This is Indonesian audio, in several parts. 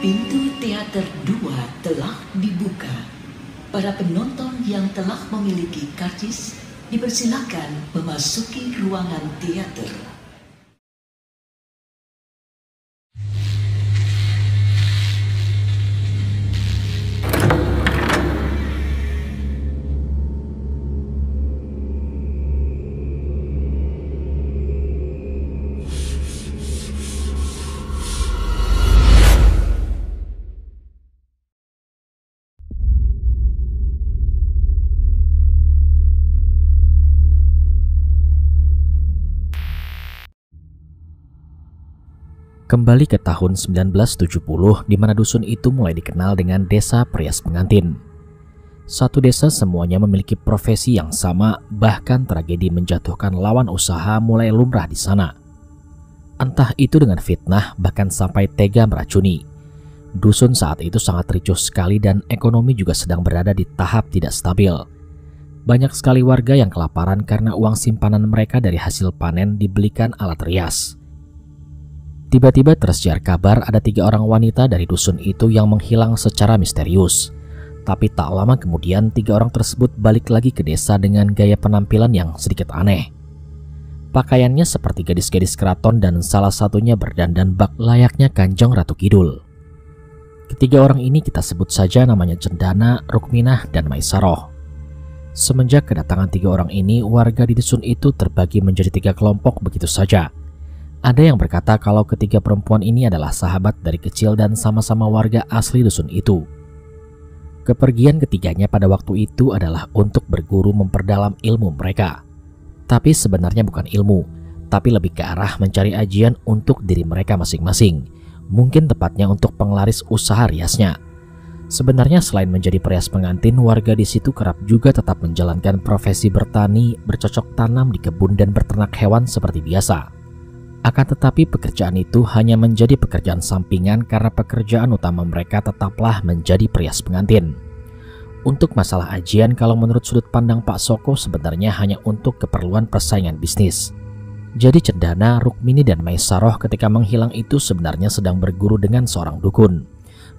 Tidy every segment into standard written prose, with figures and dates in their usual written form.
Pintu teater 2 telah dibuka. Para penonton yang telah memiliki karcis dipersilakan memasuki ruangan teater. Kembali ke tahun 1970 di mana dusun itu mulai dikenal dengan desa Perias Pengantin. Satu desa semuanya memiliki profesi yang sama, bahkan tragedi menjatuhkan lawan usaha mulai lumrah di sana. Entah itu dengan fitnah bahkan sampai tega meracuni. Dusun saat itu sangat ricuh sekali dan ekonomi juga sedang berada di tahap tidak stabil. Banyak sekali warga yang kelaparan karena uang simpanan mereka dari hasil panen dibelikan alat rias. Tiba-tiba tersiar kabar ada 3 orang wanita dari dusun itu yang menghilang secara misterius. Tapi tak lama kemudian 3 orang tersebut balik lagi ke desa dengan gaya penampilan yang sedikit aneh. Pakaiannya seperti gadis-gadis keraton dan salah satunya berdandan bak layaknya Kanjeng Ratu Kidul. Ketiga orang ini kita sebut saja namanya Cendana, Rukminah, dan Maisaroh. Semenjak kedatangan 3 orang ini, warga di dusun itu terbagi menjadi 3 kelompok begitu saja. Ada yang berkata kalau ketiga perempuan ini adalah sahabat dari kecil dan sama-sama warga asli dusun itu. Kepergian ketiganya pada waktu itu adalah untuk berguru memperdalam ilmu mereka. Tapi sebenarnya bukan ilmu, tapi lebih ke arah mencari ajian untuk diri mereka masing-masing. Mungkin tepatnya untuk penglaris usaha riasnya. Sebenarnya selain menjadi perias pengantin, warga di situ kerap juga tetap menjalankan profesi bertani, bercocok tanam di kebun dan berternak hewan seperti biasa. Akan tetapi pekerjaan itu hanya menjadi pekerjaan sampingan karena pekerjaan utama mereka tetaplah menjadi perias pengantin. Untuk masalah ajian, kalau menurut sudut pandang Pak Soko sebenarnya hanya untuk keperluan persaingan bisnis. Jadi Cendana, Rukmini, dan Maisaroh ketika menghilang itu sebenarnya sedang berguru dengan seorang dukun.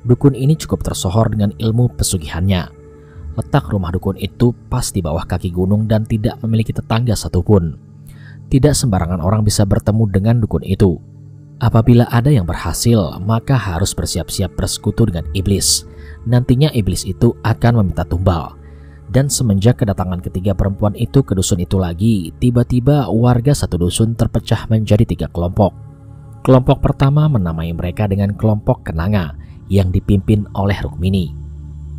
Dukun ini cukup tersohor dengan ilmu pesugihannya. Letak rumah dukun itu pas di bawah kaki gunung dan tidak memiliki tetangga satupun. Tidak sembarangan orang bisa bertemu dengan dukun itu. Apabila ada yang berhasil, maka harus bersiap-siap bersekutu dengan iblis. Nantinya iblis itu akan meminta tumbal. Dan semenjak kedatangan ketiga perempuan itu ke dusun itu lagi, tiba-tiba warga satu dusun terpecah menjadi 3 kelompok. Kelompok pertama menamai mereka dengan kelompok Kenanga yang dipimpin oleh Rukmini.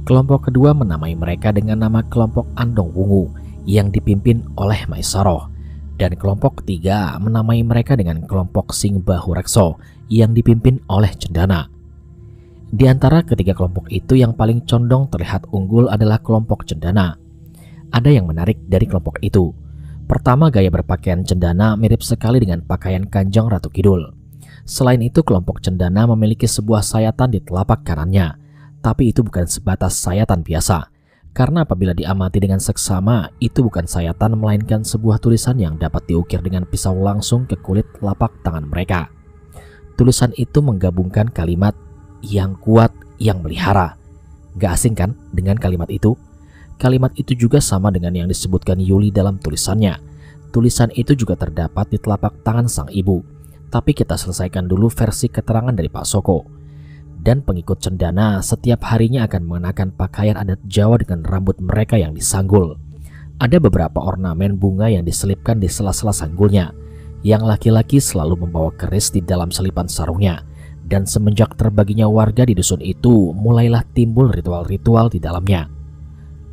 Kelompok kedua menamai mereka dengan nama kelompok Andong Wungu yang dipimpin oleh Maisaroh. Dan kelompok ketiga menamai mereka dengan kelompok Sing Bahu Rekso yang dipimpin oleh Cendana. Di antara ketiga kelompok itu yang paling condong terlihat unggul adalah kelompok Cendana. Ada yang menarik dari kelompok itu. Pertama, gaya berpakaian Cendana mirip sekali dengan pakaian Kanjeng Ratu Kidul. Selain itu, kelompok Cendana memiliki sebuah sayatan di telapak kanannya. Tapi itu bukan sebatas sayatan biasa. Karena apabila diamati dengan seksama, itu bukan sayatan melainkan sebuah tulisan yang dapat diukir dengan pisau langsung ke kulit telapak tangan mereka. Tulisan itu menggabungkan kalimat yang kuat yang melihara. Gak asing kan dengan kalimat itu? Kalimat itu juga sama dengan yang disebutkan Yuli dalam tulisannya. Tulisan itu juga terdapat di telapak tangan sang ibu. Tapi kita selesaikan dulu versi keterangan dari Pak Soko. Dan pengikut Cendana setiap harinya akan mengenakan pakaian adat Jawa dengan rambut mereka yang disanggul. Ada beberapa ornamen bunga yang diselipkan di sela-sela sanggulnya. Yang laki-laki selalu membawa keris di dalam selipan sarungnya. Dan semenjak terbaginya warga di dusun itu, mulailah timbul ritual-ritual di dalamnya.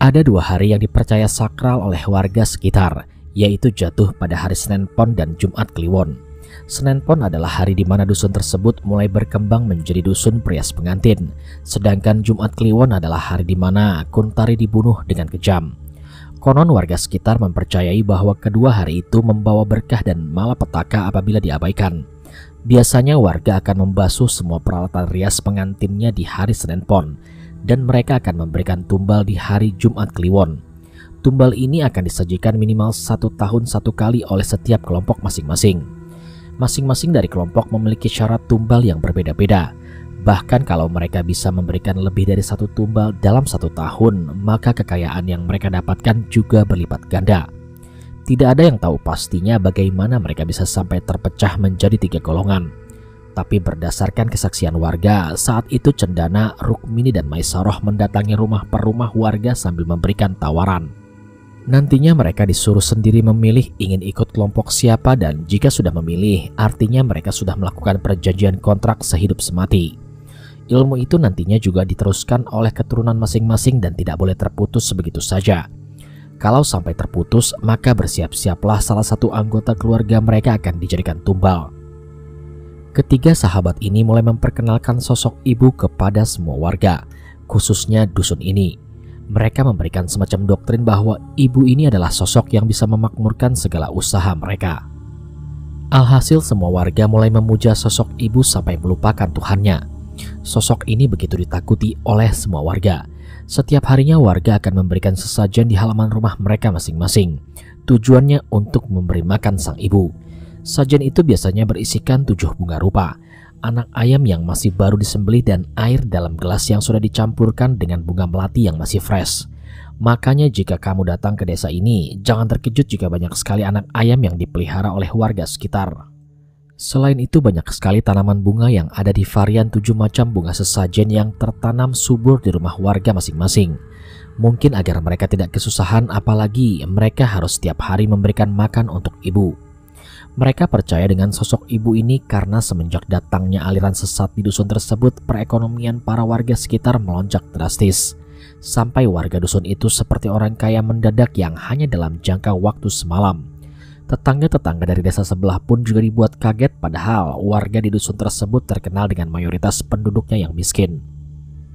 Ada 2 hari yang dipercaya sakral oleh warga sekitar, yaitu jatuh pada hari Senin Pon dan Jumat Kliwon. Senin Pon adalah hari di mana dusun tersebut mulai berkembang menjadi dusun perias pengantin, sedangkan Jumat Kliwon adalah hari di mana Kuntari dibunuh dengan kejam. Konon warga sekitar mempercayai bahwa kedua hari itu membawa berkah dan malapetaka apabila diabaikan. Biasanya warga akan membasuh semua peralatan rias pengantinnya di hari Senin Pon, dan mereka akan memberikan tumbal di hari Jumat Kliwon. Tumbal ini akan disajikan minimal 1 tahun 1 kali oleh setiap kelompok masing-masing. Masing-masing dari kelompok memiliki syarat tumbal yang berbeda-beda. Bahkan kalau mereka bisa memberikan lebih dari 1 tumbal dalam 1 tahun, maka kekayaan yang mereka dapatkan juga berlipat ganda. Tidak ada yang tahu pastinya bagaimana mereka bisa sampai terpecah menjadi 3 golongan. Tapi berdasarkan kesaksian warga, saat itu Cendana, Rukmini, dan Maisarah mendatangi rumah per rumah warga sambil memberikan tawaran. Nantinya mereka disuruh sendiri memilih ingin ikut kelompok siapa, dan jika sudah memilih, artinya mereka sudah melakukan perjanjian kontrak sehidup semati. Ilmu itu nantinya juga diteruskan oleh keturunan masing-masing dan tidak boleh terputus begitu saja. Kalau sampai terputus, maka bersiap-siaplah salah satu anggota keluarga mereka akan dijadikan tumbal. Ketiga sahabat ini mulai memperkenalkan sosok ibu kepada semua warga, khususnya dusun ini. Mereka memberikan semacam doktrin bahwa ibu ini adalah sosok yang bisa memakmurkan segala usaha mereka. Alhasil semua warga mulai memuja sosok ibu sampai melupakan Tuhannya. Sosok ini begitu ditakuti oleh semua warga. Setiap harinya warga akan memberikan sesajen di halaman rumah mereka masing-masing. Tujuannya untuk memberi makan sang ibu. Sajen itu biasanya berisikan 7 bunga rupa, anak ayam yang masih baru disembelih, dan air dalam gelas yang sudah dicampurkan dengan bunga melati yang masih fresh. Makanya jika kamu datang ke desa ini, jangan terkejut jika banyak sekali anak ayam yang dipelihara oleh warga sekitar. Selain itu banyak sekali tanaman bunga yang ada di varian 7 macam bunga sesajen yang tertanam subur di rumah warga masing-masing. Mungkin agar mereka tidak kesusahan, apalagi mereka harus setiap hari memberikan makan untuk ibu. Mereka percaya dengan sosok ibu ini karena semenjak datangnya aliran sesat di dusun tersebut, perekonomian para warga sekitar melonjak drastis. Sampai warga dusun itu seperti orang kaya mendadak yang hanya dalam jangka waktu semalam. Tetangga-tetangga dari desa sebelah pun juga dibuat kaget, padahal warga di dusun tersebut terkenal dengan mayoritas penduduknya yang miskin.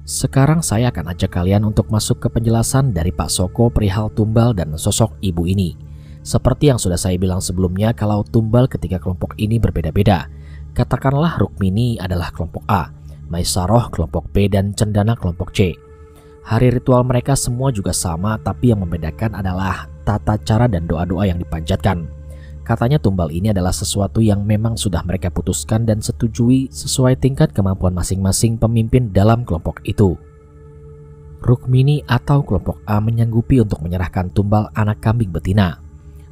Sekarang saya akan ajak kalian untuk masuk ke penjelasan dari Pak Soko perihal tumbal dan sosok ibu ini. Seperti yang sudah saya bilang sebelumnya, kalau tumbal ketiga kelompok ini berbeda-beda. Katakanlah Rukmini adalah kelompok A, Maisarah kelompok B, dan Cendana kelompok C. Hari ritual mereka semua juga sama, tapi yang membedakan adalah tata cara dan doa-doa yang dipanjatkan. Katanya tumbal ini adalah sesuatu yang memang sudah mereka putuskan dan setujui sesuai tingkat kemampuan masing-masing pemimpin dalam kelompok itu. Rukmini atau kelompok A menyanggupi untuk menyerahkan tumbal anak kambing betina.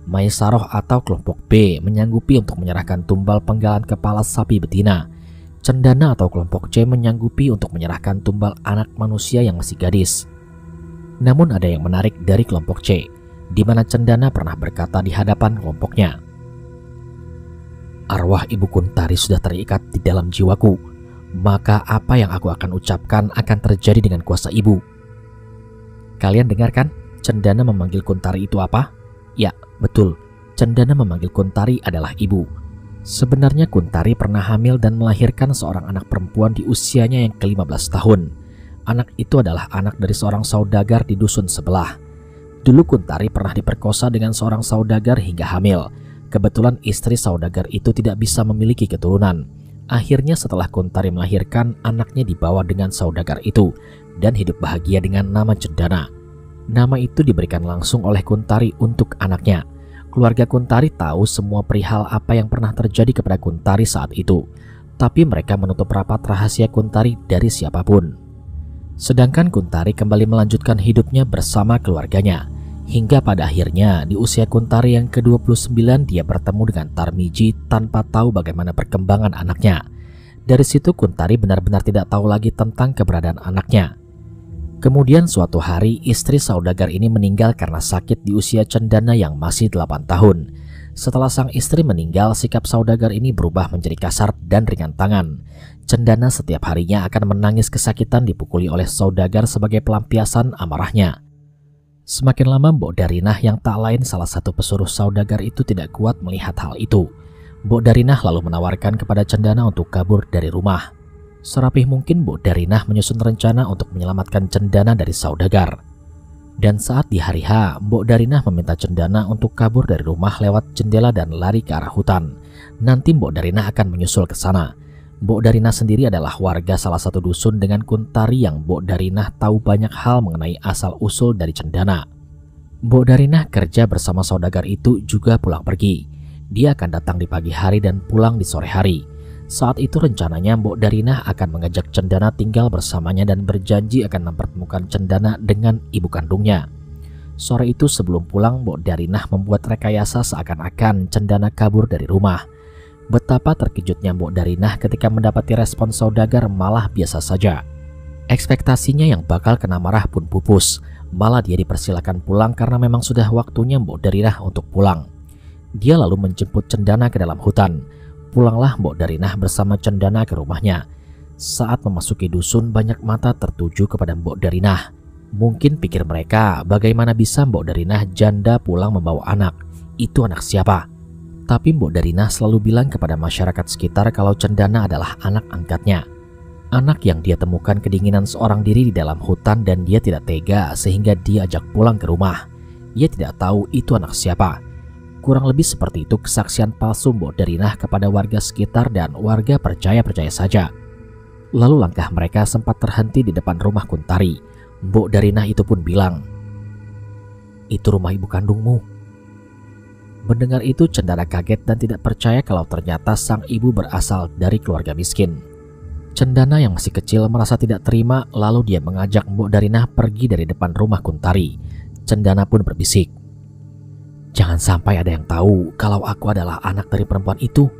Maisarah atau kelompok B menyanggupi untuk menyerahkan tumbal penggalan kepala sapi betina. Cendana atau kelompok C menyanggupi untuk menyerahkan tumbal anak manusia yang masih gadis. Namun ada yang menarik dari kelompok C, di mana Cendana pernah berkata di hadapan kelompoknya, "Arwah Ibu Kuntari sudah terikat di dalam jiwaku, maka apa yang aku akan ucapkan akan terjadi dengan kuasa ibu." Kalian dengarkan, Cendana memanggil Kuntari itu apa? Ya, betul, Cendana memanggil Kuntari adalah ibu. Sebenarnya Kuntari pernah hamil dan melahirkan seorang anak perempuan di usianya yang ke-15 tahun. Anak itu adalah anak dari seorang saudagar di dusun sebelah. Dulu Kuntari pernah diperkosa dengan seorang saudagar hingga hamil. Kebetulan istri saudagar itu tidak bisa memiliki keturunan. Akhirnya setelah Kuntari melahirkan, anaknya dibawa dengan saudagar itu dan hidup bahagia dengan nama Cendana. Nama itu diberikan langsung oleh Kuntari untuk anaknya. Keluarga Kuntari tahu semua perihal apa yang pernah terjadi kepada Kuntari saat itu, tapi mereka menutup rapat rahasia Kuntari dari siapapun. Sedangkan Kuntari kembali melanjutkan hidupnya bersama keluarganya, hingga pada akhirnya di usia Kuntari yang ke-29 dia bertemu dengan Tarmiji tanpa tahu bagaimana perkembangan anaknya. Dari situ Kuntari benar-benar tidak tahu lagi tentang keberadaan anaknya. Kemudian suatu hari istri saudagar ini meninggal karena sakit di usia Cendana yang masih 8 tahun. Setelah sang istri meninggal, sikap saudagar ini berubah menjadi kasar dan ringan tangan. Cendana setiap harinya akan menangis kesakitan dipukuli oleh saudagar sebagai pelampiasan amarahnya. Semakin lama Mbok Darinah yang tak lain salah satu pesuruh saudagar itu tidak kuat melihat hal itu. Mbok Darinah lalu menawarkan kepada Cendana untuk kabur dari rumah. Serapih mungkin Mbok Darinah menyusun rencana untuk menyelamatkan Cendana dari saudagar. Dan saat di hari H, Mbok Darinah meminta Cendana untuk kabur dari rumah lewat jendela dan lari ke arah hutan. Nanti Mbok Darinah akan menyusul ke sana. Mbok Darinah sendiri adalah warga salah satu dusun dengan Kuntari yang Mbok Darinah tahu banyak hal mengenai asal-usul dari Cendana. Mbok Darinah kerja bersama saudagar itu juga pulang pergi. Dia akan datang di pagi hari dan pulang di sore hari. Saat itu rencananya Mbok Darinah akan mengajak Cendana tinggal bersamanya dan berjanji akan mempertemukan Cendana dengan ibu kandungnya. Sore itu sebelum pulang, Mbok Darinah membuat rekayasa seakan-akan Cendana kabur dari rumah. Betapa terkejutnya Mbok Darinah ketika mendapati respon saudagar malah biasa saja. Ekspektasinya yang bakal kena marah pun pupus. Malah dia dipersilakan pulang karena memang sudah waktunya Mbok Darinah untuk pulang. Dia lalu menjemput Cendana ke dalam hutan. Pulanglah Mbok Darinah bersama Cendana ke rumahnya. Saat memasuki dusun, banyak mata tertuju kepada Mbok Darinah. Mungkin pikir mereka, bagaimana bisa Mbok Darinah janda pulang membawa anak? Itu anak siapa? Tapi Mbok Darinah selalu bilang kepada masyarakat sekitar kalau Cendana adalah anak angkatnya. Anak yang dia temukan kedinginan seorang diri di dalam hutan dan dia tidak tega sehingga dia ajak pulang ke rumah. Ia tidak tahu itu anak siapa. Kurang lebih seperti itu kesaksian palsu Mbok Darinah kepada warga sekitar dan warga percaya-percaya saja. Lalu langkah mereka sempat terhenti di depan rumah Kuntari. Mbok Darinah itu pun bilang, "Itu rumah ibu kandungmu." Mendengar itu Cendana kaget dan tidak percaya kalau ternyata sang ibu berasal dari keluarga miskin. Cendana yang masih kecil merasa tidak terima, lalu dia mengajak Mbok Darinah pergi dari depan rumah Kuntari. Cendana pun berbisik, "Jangan sampai ada yang tahu kalau aku adalah anak dari perempuan itu."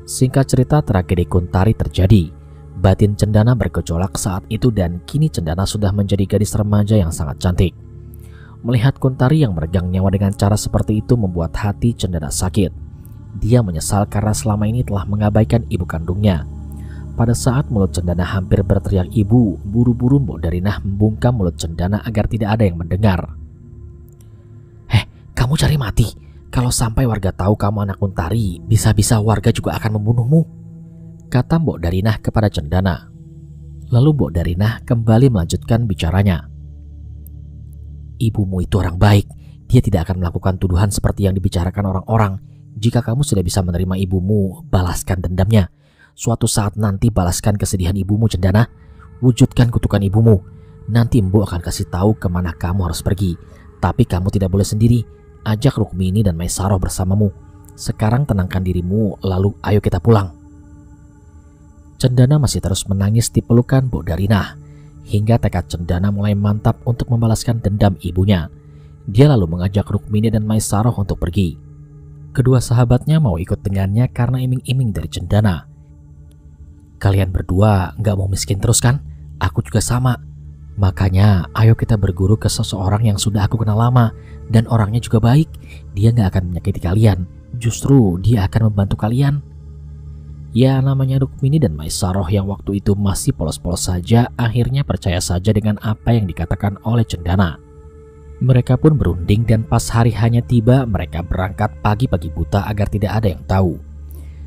Singkat cerita, tragedi Kuntari terjadi. Batin Cendana bergejolak saat itu dan kini Cendana sudah menjadi gadis remaja yang sangat cantik. Melihat Kuntari yang meregang nyawa dengan cara seperti itu membuat hati Cendana sakit. Dia menyesal karena selama ini telah mengabaikan ibu kandungnya. Pada saat mulut Cendana hampir berteriak ibu, buru-buru Mbok Darinah membungkam mulut Cendana agar tidak ada yang mendengar. "Kamu cari mati. Kalau sampai warga tahu kamu anak Kuntari, bisa-bisa warga juga akan membunuhmu," kata Mbok Darinah kepada Cendana. Lalu Mbok Darinah kembali melanjutkan bicaranya. "Ibumu itu orang baik. Dia tidak akan melakukan tuduhan seperti yang dibicarakan orang-orang. Jika kamu sudah bisa menerima ibumu, balaskan dendamnya. Suatu saat nanti balaskan kesedihan ibumu, Cendana. Wujudkan kutukan ibumu. Nanti Mbok akan kasih tahu kemana kamu harus pergi. Tapi kamu tidak boleh sendiri. Ajak Rukmini dan Maisaroh bersamamu. Sekarang tenangkan dirimu, lalu ayo kita pulang." Cendana masih terus menangis di pelukan Mbok Darinah. Hingga tekad Cendana mulai mantap untuk membalaskan dendam ibunya. Dia lalu mengajak Rukmini dan Maisaroh untuk pergi. Kedua sahabatnya mau ikut dengannya karena iming-iming dari Cendana. "Kalian berdua gak mau miskin terus kan? Aku juga sama. Makanya ayo kita berguru ke seseorang yang sudah aku kenal lama. Dan orangnya juga baik. Dia gak akan menyakiti kalian. Justru dia akan membantu kalian." Ya, namanya Rukmini dan Maisaroh yang waktu itu masih polos-polos saja akhirnya percaya saja dengan apa yang dikatakan oleh Cendana. Mereka pun berunding dan pas hari hanya tiba mereka berangkat pagi-pagi buta agar tidak ada yang tahu.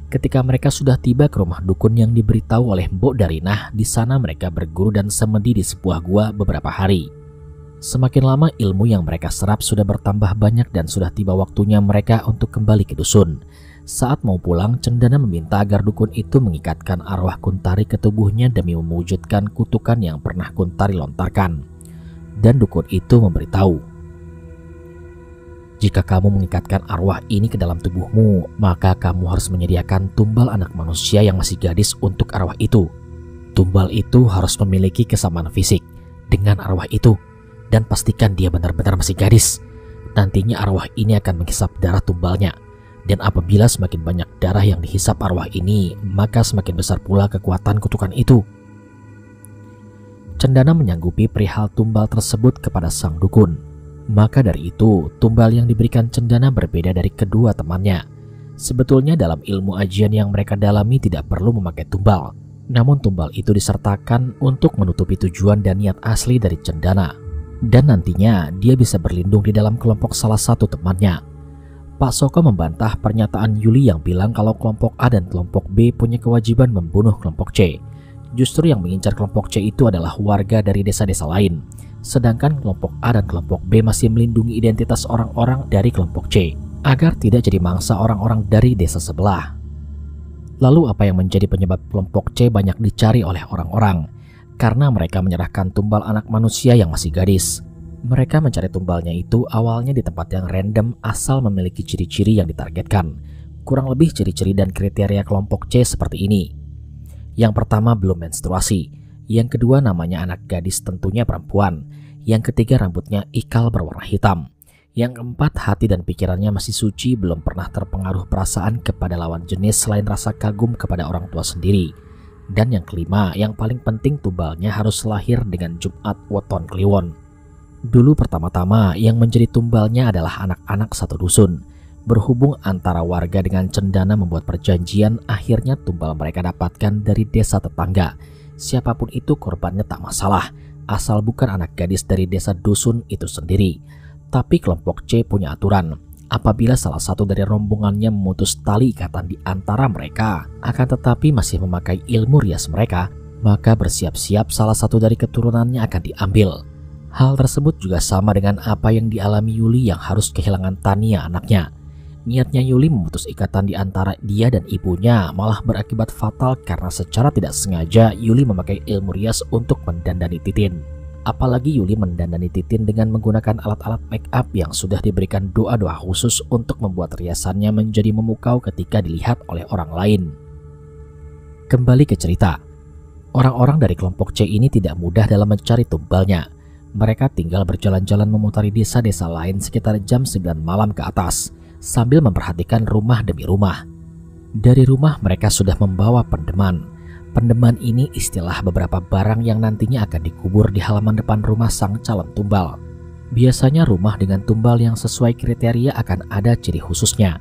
Ketika mereka sudah tiba ke rumah dukun yang diberitahu oleh Mbok Darinah, di sana mereka berguru dan semedi di sebuah gua beberapa hari. Semakin lama ilmu yang mereka serap sudah bertambah banyak dan sudah tiba waktunya mereka untuk kembali ke dusun. Saat mau pulang, Cendana meminta agar dukun itu mengikatkan arwah Kuntari ke tubuhnya demi mewujudkan kutukan yang pernah Kuntari lontarkan. Dan dukun itu memberitahu, "Jika kamu mengikatkan arwah ini ke dalam tubuhmu, maka kamu harus menyediakan tumbal anak manusia yang masih gadis untuk arwah itu. Tumbal itu harus memiliki kesamaan fisik dengan arwah itu, dan pastikan dia benar-benar masih gadis. Nantinya arwah ini akan menghisap darah tumbalnya. Dan apabila semakin banyak darah yang dihisap arwah ini, maka semakin besar pula kekuatan kutukan itu." Cendana menyanggupi perihal tumbal tersebut kepada sang dukun. Maka dari itu, tumbal yang diberikan Cendana berbeda dari kedua temannya. Sebetulnya dalam ilmu ajian yang mereka dalami tidak perlu memakai tumbal. Namun tumbal itu disertakan untuk menutupi tujuan dan niat asli dari Cendana. Dan nantinya dia bisa berlindung di dalam kelompok salah satu temannya. Pak Soko membantah pernyataan Yuli yang bilang kalau kelompok A dan kelompok B punya kewajiban membunuh kelompok C. Justru yang mengincar kelompok C itu adalah warga dari desa-desa lain. Sedangkan kelompok A dan kelompok B masih melindungi identitas orang-orang dari kelompok C agar tidak jadi mangsa orang-orang dari desa sebelah. Lalu apa yang menjadi penyebab kelompok C banyak dicari oleh orang-orang? Karena mereka menyerahkan tumbal anak manusia yang masih gadis. Mereka mencari tumbalnya itu awalnya di tempat yang random asal memiliki ciri-ciri yang ditargetkan. Kurang lebih ciri-ciri dan kriteria kelompok C seperti ini. Yang pertama, belum menstruasi. Yang kedua, namanya anak gadis, tentunya perempuan. Yang ketiga, rambutnya ikal berwarna hitam. Yang keempat, hati dan pikirannya masih suci, belum pernah terpengaruh perasaan kepada lawan jenis selain rasa kagum kepada orang tua sendiri. Dan yang kelima, yang paling penting, tumbalnya harus lahir dengan Jumat Weton Kliwon. Dulu pertama-tama yang menjadi tumbalnya adalah anak-anak satu dusun. Berhubung antara warga dengan cendana membuat perjanjian, akhirnya tumbal mereka dapatkan dari desa tetangga. Siapapun itu korbannya tak masalah, asal bukan anak gadis dari desa dusun itu sendiri. Tapi kelompok C punya aturan. Apabila salah satu dari rombongannya memutus tali ikatan di antara mereka, akan tetapi masih memakai ilmu rias mereka, maka bersiap-siap salah satu dari keturunannya akan diambil. Hal tersebut juga sama dengan apa yang dialami Yuli yang harus kehilangan Tania anaknya. Niatnya Yuli memutus ikatan di antara dia dan ibunya malah berakibat fatal karena secara tidak sengaja Yuli memakai ilmu rias untuk mendandani Titin. Apalagi Yuli mendandani Titin dengan menggunakan alat-alat make up yang sudah diberikan doa-doa khusus untuk membuat riasannya menjadi memukau ketika dilihat oleh orang lain. Kembali ke cerita. Orang-orang dari kelompok C ini tidak mudah dalam mencari tumbalnya. Mereka tinggal berjalan-jalan memutari desa-desa lain sekitar jam 9 malam ke atas, sambil memperhatikan rumah demi rumah. Dari rumah mereka sudah membawa pendeman. Pendeman ini istilah beberapa barang yang nantinya akan dikubur di halaman depan rumah sang calon tumbal. Biasanya rumah dengan tumbal yang sesuai kriteria akan ada ciri khususnya.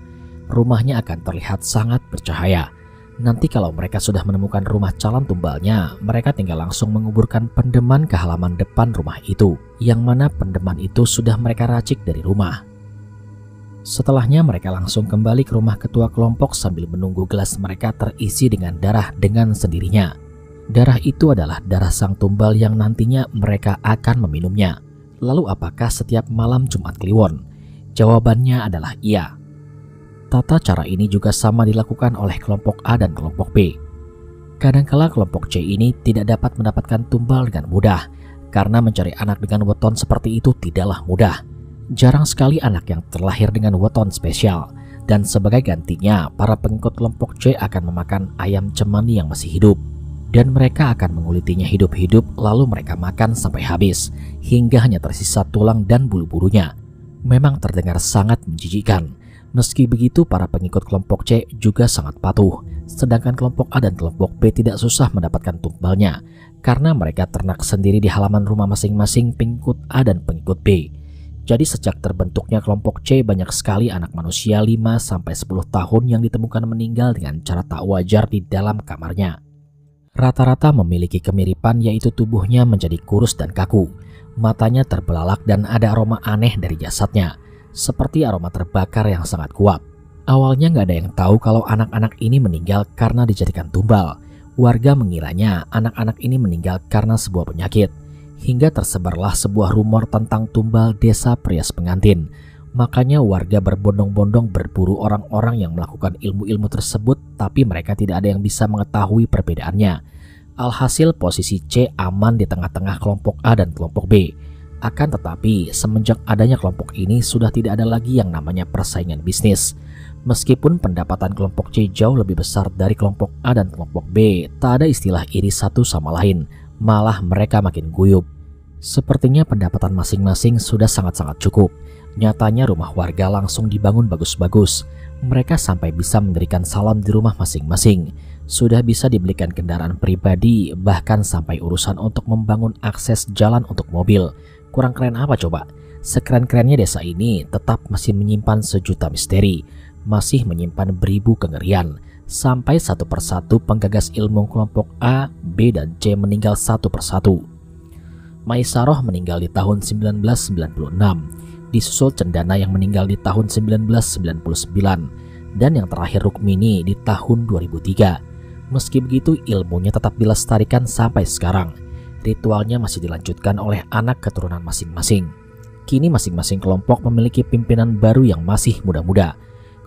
Rumahnya akan terlihat sangat bercahaya. Nanti kalau mereka sudah menemukan rumah calon tumbalnya, mereka tinggal langsung menguburkan pendeman ke halaman depan rumah itu, yang mana pendeman itu sudah mereka racik dari rumah. Setelahnya mereka langsung kembali ke rumah ketua kelompok sambil menunggu gelas mereka terisi dengan darah dengan sendirinya. Darah itu adalah darah sang tumbal yang nantinya mereka akan meminumnya. Lalu apakah setiap malam Jumat Kliwon? Jawabannya adalah iya. Tata cara ini juga sama dilakukan oleh kelompok A dan kelompok B. Kadangkala kelompok C ini tidak dapat mendapatkan tumbal dengan mudah, karena mencari anak dengan weton seperti itu tidaklah mudah. Jarang sekali anak yang terlahir dengan weton spesial, dan sebagai gantinya para pengikut kelompok C akan memakan ayam cemani yang masih hidup, dan mereka akan mengulitinya hidup-hidup lalu mereka makan sampai habis, hingga hanya tersisa tulang dan bulu-bulunya. Memang terdengar sangat menjijikkan. Meski begitu para pengikut kelompok C juga sangat patuh, sedangkan kelompok A dan kelompok B tidak susah mendapatkan tumbalnya, karena mereka ternak sendiri di halaman rumah masing-masing pengikut A dan pengikut B. Jadi sejak terbentuknya kelompok C, banyak sekali anak manusia 5-10 tahun yang ditemukan meninggal dengan cara tak wajar di dalam kamarnya. Rata-rata memiliki kemiripan, yaitu tubuhnya menjadi kurus dan kaku, matanya terbelalak dan ada aroma aneh dari jasadnya, seperti aroma terbakar yang sangat kuat. Awalnya nggak ada yang tahu kalau anak-anak ini meninggal karena dijadikan tumbal. Warga mengiranya anak-anak ini meninggal karena sebuah penyakit. Hingga tersebarlah sebuah rumor tentang tumbal desa Prias Pengantin. Makanya warga berbondong-bondong berburu orang-orang yang melakukan ilmu-ilmu tersebut, tapi mereka tidak ada yang bisa mengetahui perbedaannya. Alhasil posisi C aman di tengah-tengah kelompok A dan kelompok B. Akan tetapi semenjak adanya kelompok ini sudah tidak ada lagi yang namanya persaingan bisnis. Meskipun pendapatan kelompok C jauh lebih besar dari kelompok A dan kelompok B, tak ada istilah iri satu sama lain. Malah mereka makin guyup. Sepertinya pendapatan masing-masing sudah sangat-sangat cukup. Nyatanya rumah warga langsung dibangun bagus-bagus. Mereka sampai bisa mendirikan salon di rumah masing-masing. Sudah bisa dibelikan kendaraan pribadi, bahkan sampai urusan untuk membangun akses jalan untuk mobil. Kurang keren apa coba? Sekeren-kerennya desa ini tetap masih menyimpan sejuta misteri, masih menyimpan beribu kengerian. Sampai satu persatu penggagas ilmu kelompok A, B, dan C meninggal satu persatu. Maisaroh meninggal di tahun 1996, disusul Cendana yang meninggal di tahun 1999, dan yang terakhir Rukmini di tahun 2003. Meski begitu ilmunya tetap dilestarikan sampai sekarang. Ritualnya masih dilanjutkan oleh anak keturunan masing-masing. Kini masing-masing kelompok memiliki pimpinan baru yang masih muda-muda.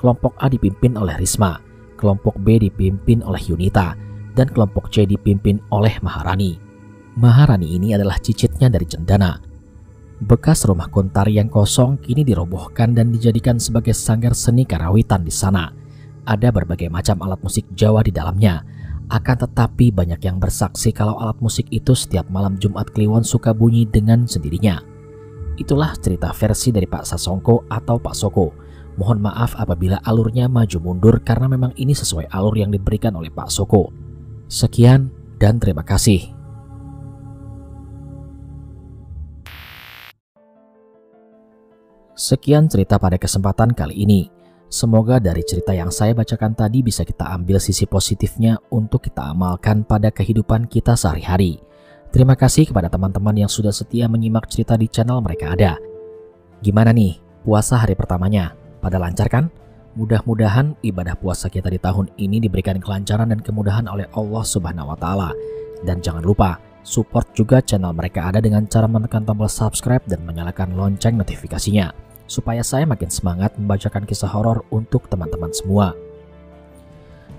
Kelompok A dipimpin oleh Risma, kelompok B dipimpin oleh Yunita, dan kelompok C dipimpin oleh Maharani. Maharani ini adalah cicitnya dari Cendana. Bekas rumah Kuntari yang kosong kini dirobohkan dan dijadikan sebagai sanggar seni karawitan di sana. ada berbagai macam alat musik Jawa di dalamnya. Akan tetapi banyak yang bersaksi kalau alat musik itu setiap malam Jumat Kliwon suka bunyi dengan sendirinya. Itulah cerita versi dari Pak Sasongko atau Pak Soko. Mohon maaf apabila alurnya maju mundur karena memang ini sesuai alur yang diberikan oleh Pak Soko. Sekian dan terima kasih. Sekian cerita pada kesempatan kali ini. Semoga dari cerita yang saya bacakan tadi bisa kita ambil sisi positifnya untuk kita amalkan pada kehidupan kita sehari-hari. Terima kasih kepada teman-teman yang sudah setia menyimak cerita di channel Mereka Ada. Gimana nih puasa hari pertamanya? Pada lancar kan? Mudah-mudahan ibadah puasa kita di tahun ini diberikan kelancaran dan kemudahan oleh Allah Subhanahu wa Ta'ala. Dan jangan lupa support juga channel Mereka Ada dengan cara menekan tombol subscribe dan menyalakan lonceng notifikasinya, supaya saya makin semangat membacakan kisah horor untuk teman-teman semua.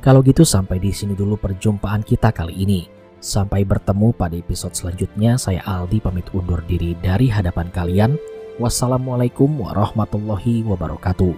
Kalau gitu sampai di sini dulu perjumpaan kita kali ini. Sampai bertemu pada episode selanjutnya. Saya Aldi pamit undur diri dari hadapan kalian. Wassalamualaikum warahmatullahi wabarakatuh.